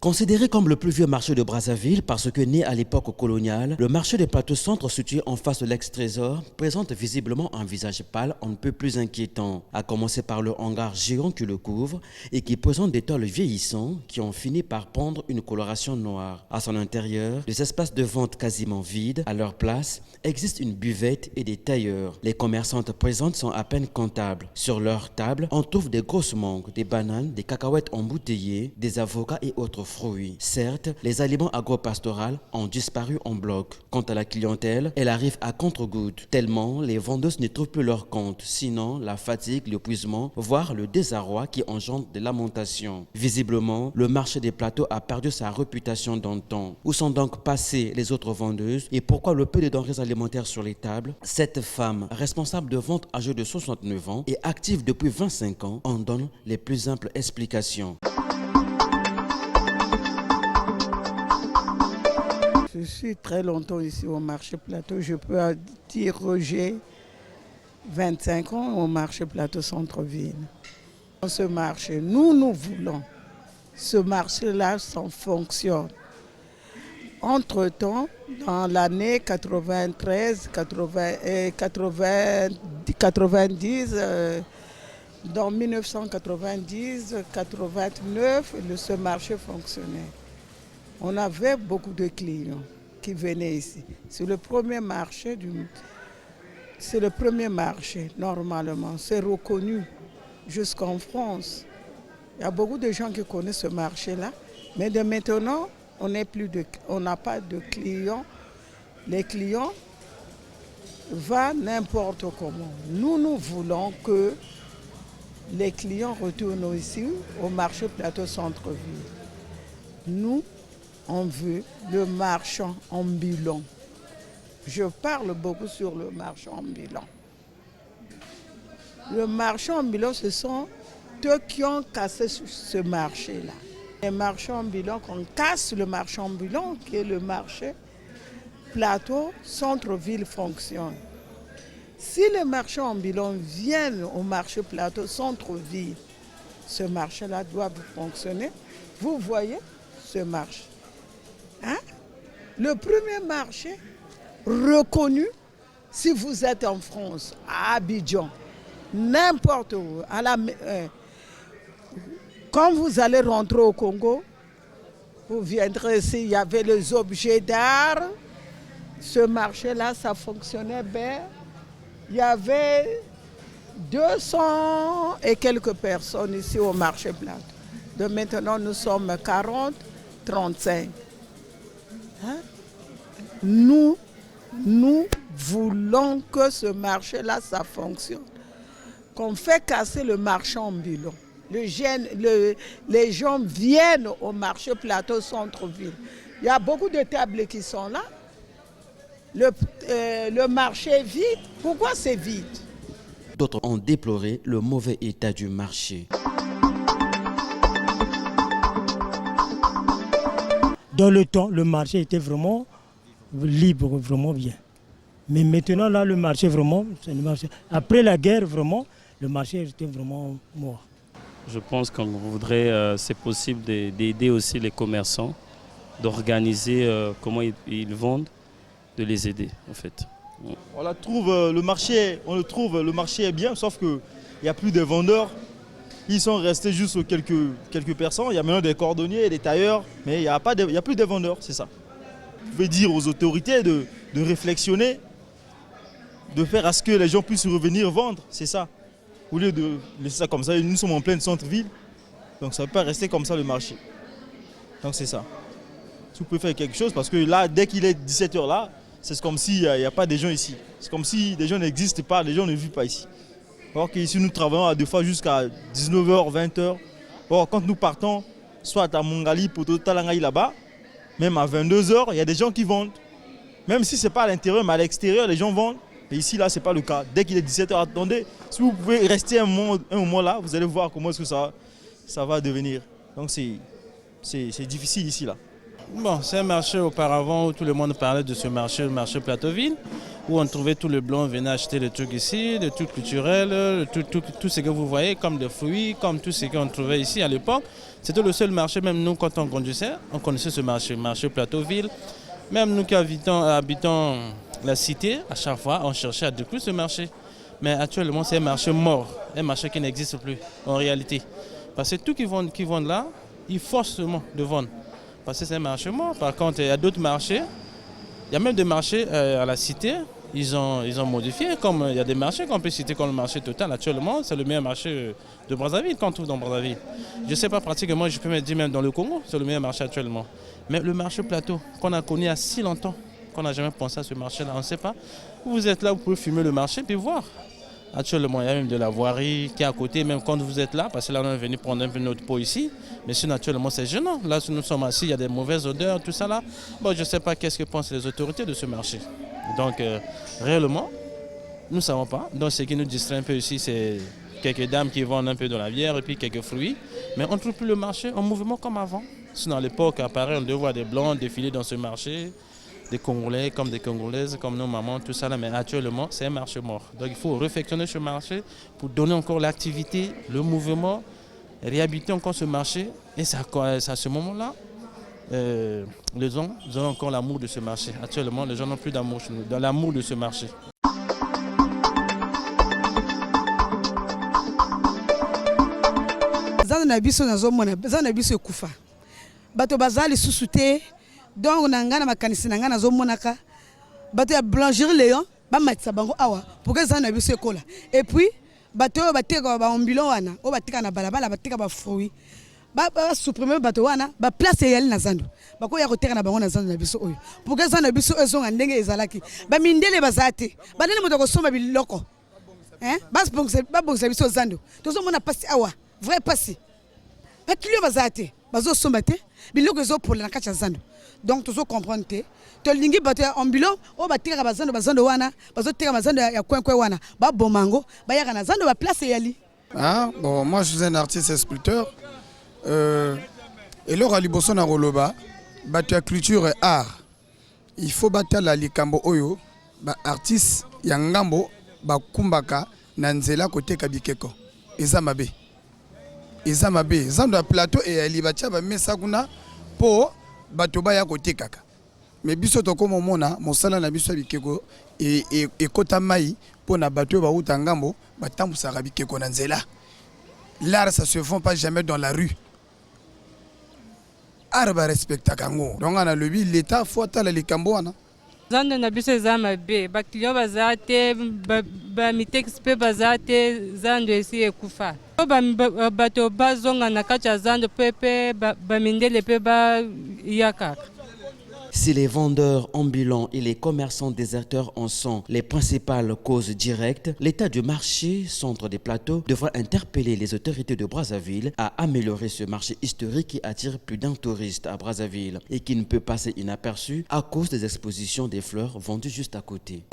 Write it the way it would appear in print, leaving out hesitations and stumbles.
Considéré comme le plus vieux marché de Brazzaville parce que né à l'époque coloniale, le marché des plateaux centres situé en face de l'ex-trésor présente visiblement un visage pâle on ne peut plus inquiétant, à commencer par le hangar géant qui le couvre et qui présente des tôles vieillissants qui ont fini par prendre une coloration noire. À son intérieur, des espaces de vente quasiment vides. À leur place, existe une buvette et des tailleurs. Les commerçantes présentes sont à peine comptables. Sur leur table, on trouve des grosses mangues, des bananes, des cacahuètes embouteillées, des avocats et autres fruits. Certes, les aliments agro-pastoraux ont disparu en bloc. Quant à la clientèle, elle arrive à contre-gouttes, tellement les vendeuses ne trouvent plus leur compte. Sinon, la fatigue, l'épuisement, voire le désarroi qui engendre des lamentations. Visiblement, le marché des plateaux a perdu sa réputation d'antan. Où sont donc passées les autres vendeuses et pourquoi le peu de denrées alimentaires sur les tables? Cette femme, responsable de vente âgée de 69 ans et active depuis 25 ans, en donne les plus amples explications. Je suis très longtemps ici au marché plateau. Je peux dire Roger, 25 ans au marché plateau centre-ville. Dans ce marché, nous voulons ce marché-là, ça fonctionne. Entre-temps, dans l'année 93, 90, dans 1990, 89, ce marché fonctionnait. On avait beaucoup de clients qui venaient ici. C'est le premier marché, normalement. C'est reconnu jusqu'en France. Il y a beaucoup de gens qui connaissent ce marché-là. Mais de maintenant, on n'a pas de clients. Les clients vont n'importe comment. Nous voulons que les clients retournent ici au marché plateau centre-ville. Nous, on veut le marchand ambulant. Je parle beaucoup sur le marchand ambulant. Le marchand ambulant, ce sont ceux qui ont cassé ce marché-là. Les marchands ambulants, qu'on casse le marchand ambulant, qui est le marché plateau, centre-ville fonctionne. Si les marchands ambulants viennent au marché plateau, centre-ville, ce marché-là doit fonctionner. Vous voyez ce marché. Hein? Le premier marché reconnu, si vous êtes en France, à Abidjan, n'importe où, quand vous allez rentrer au Congo, vous viendrez ici, il y avait les objets d'art. Ce marché-là, ça fonctionnait bien. Il y avait 200 et quelques personnes ici au marché plateau. De maintenant, nous sommes 40, 35. Hein? Nous voulons que ce marché-là, ça fonctionne. Qu'on fait casser le marchand ambulant. Les gens viennent au marché plateau centre-ville. Il y a beaucoup de tables qui sont là. Le marché est vide. Pourquoi c'est vide? D'autres ont déploré le mauvais état du marché. Dans le temps, le marché était vraiment libre, vraiment bien. Mais maintenant, là, le marché, vraiment, c'est le marché. Après la guerre, vraiment, le marché était vraiment mort. Je pense qu'on voudrait, c'est possible d'aider aussi les commerçants, d'organiser comment ils vendent, de les aider, en fait. On le marché est bien, sauf qu'il n'y a plus de vendeurs. Ils sont restés juste quelques personnes. Il y a maintenant des cordonniers et des tailleurs, mais il n'y a plus de vendeurs, c'est ça. Vous pouvez dire aux autorités de réflexionner, de faire à ce que les gens puissent revenir vendre, c'est ça. Au lieu de laisser ça comme ça, nous sommes en pleine centre-ville, donc ça ne peut pas rester comme ça le marché. Donc c'est ça. Si vous pouvez faire quelque chose, parce que là, dès qu'il est 17h là, c'est comme s'il n'y a pas de gens ici. C'est comme si des gens n'existent pas, les gens ne vivent pas ici. Alors qu'ici, nous travaillons à deux fois jusqu'à 19h, 20h. Or, quand nous partons, soit à Mongali, Poto, Talangaï là-bas, même à 22h, il y a des gens qui vendent. Même si ce n'est pas à l'intérieur, mais à l'extérieur, les gens vendent. Mais ici, là, ce n'est pas le cas. Dès qu'il est 17h, attendez. Si vous pouvez rester un moment là, vous allez voir comment est-ce que ça va devenir. Donc, c'est difficile ici, là. Bon, c'est un marché auparavant où tout le monde parlait de ce marché, le marché Plateauville. où on trouvait tout le blanc, on venait acheter les trucs ici, des trucs culturels, tout ce que vous voyez, comme des fruits, comme tout ce qu'on trouvait ici à l'époque. C'était le seul marché, même nous, quand on connaissait ce marché Plateau-Ville. Même nous qui habitons la cité, à chaque fois, on cherchait à découvrir ce marché. Mais actuellement, c'est un marché mort, un marché qui n'existe plus en réalité. Parce que tout qui vendent là, ils forcent seulement de vendre. Parce que c'est un marché mort. Par contre, il y a d'autres marchés. Il y a même des marchés à la cité, ils ont modifié. Comme il y a des marchés qu'on peut citer comme le marché Total. Actuellement, c'est le meilleur marché de Brazzaville qu'on trouve dans Brazzaville. Je ne sais pas pratiquement, je peux me dire même dans le Congo, c'est le meilleur marché actuellement. Mais le marché Plateau, qu'on a connu il y a si longtemps, qu'on n'a jamais pensé à ce marché-là, on ne sait pas. Vous êtes là, vous pouvez filmer le marché puis voir. Actuellement, il y a même de la voirie qui est à côté, même quand vous êtes là, parce que là, on est venu prendre un peu notre peau ici. Mais sinon, naturellement, c'est gênant. Là, si nous sommes assis, il y a des mauvaises odeurs, tout ça là. Bon, je ne sais pas qu'est-ce que pensent les autorités de ce marché. Donc, réellement, nous ne savons pas. Donc, ce qui nous distrait un peu ici, c'est quelques dames qui vendent un peu de la bière et puis quelques fruits. Mais on ne trouve plus le marché en mouvement comme avant. Sinon, à l'époque, à Paris, on devait voir des blancs défiler dans ce marché. Des Congolais comme des Congolaises, comme nos mamans, tout ça là, mais actuellement c'est un marché mort. Donc il faut réfectionner ce marché pour donner encore l'activité, le mouvement, réhabiliter encore ce marché. Et c'est à ce moment-là, les gens ont encore l'amour de ce marché. Actuellement, les gens n'ont plus d'amour chez nous, dans l'amour de ce marché. Donc nangana makanisi nangana zo monaka bato ya boulangerie Léon ba matisa bango awa pour que ça na biso ekola et puis bato bateka ba ambulant wana o batika na balabala batika ba fruits ba supprimer bato wana ba place yali na zando bako ya koteka na bango na zando na biso oyo pour que ça na biso ezonga ndenge ezalaki ba mindele bazate ba nene moto ko somba biloko bas ba bongisa biso zando tozo mona pasi awa vrai pasi ba client bazate bazo somba te biloko ezo pour na kacha zando. Donc toujours comprendre que to lingi bato ya ambulant o batika bazando wana bazoteka bazando ya kwenkwe wana ba bomango ba yaka na zando ba place yali. Bon, moi je suis un artiste et sculpteur et là liboso na roloba bato ya culture et art il faut batala likambo oyo ba artiste ya ngambo ba kumbaka na nzela koteka bikeko eza mabe zando ya plateau et yali batia ba mesa kuna po bato baya kote kaka mais biso to komo mona mosala na biso bikeko et kota mai pona bato ba uta ngambo batambusaka bikeko na nzela. L'art ça se vend pas jamais dans la rue. Art ba respecta kango donc on a le bi l'état faut atala likambo wana zando na biso za mabe ba client bazate ba mitexpe bazate zando esi ekufa bato bazonga na kacha zando pepe ba mindele pe ba yakaka. Si les vendeurs ambulants et les commerçants déserteurs en sont les principales causes directes, l'état du marché centre des plateaux devra interpeller les autorités de Brazzaville à améliorer ce marché historique qui attire plus d'un touriste à Brazzaville et qui ne peut passer inaperçu à cause des expositions des fleurs vendues juste à côté.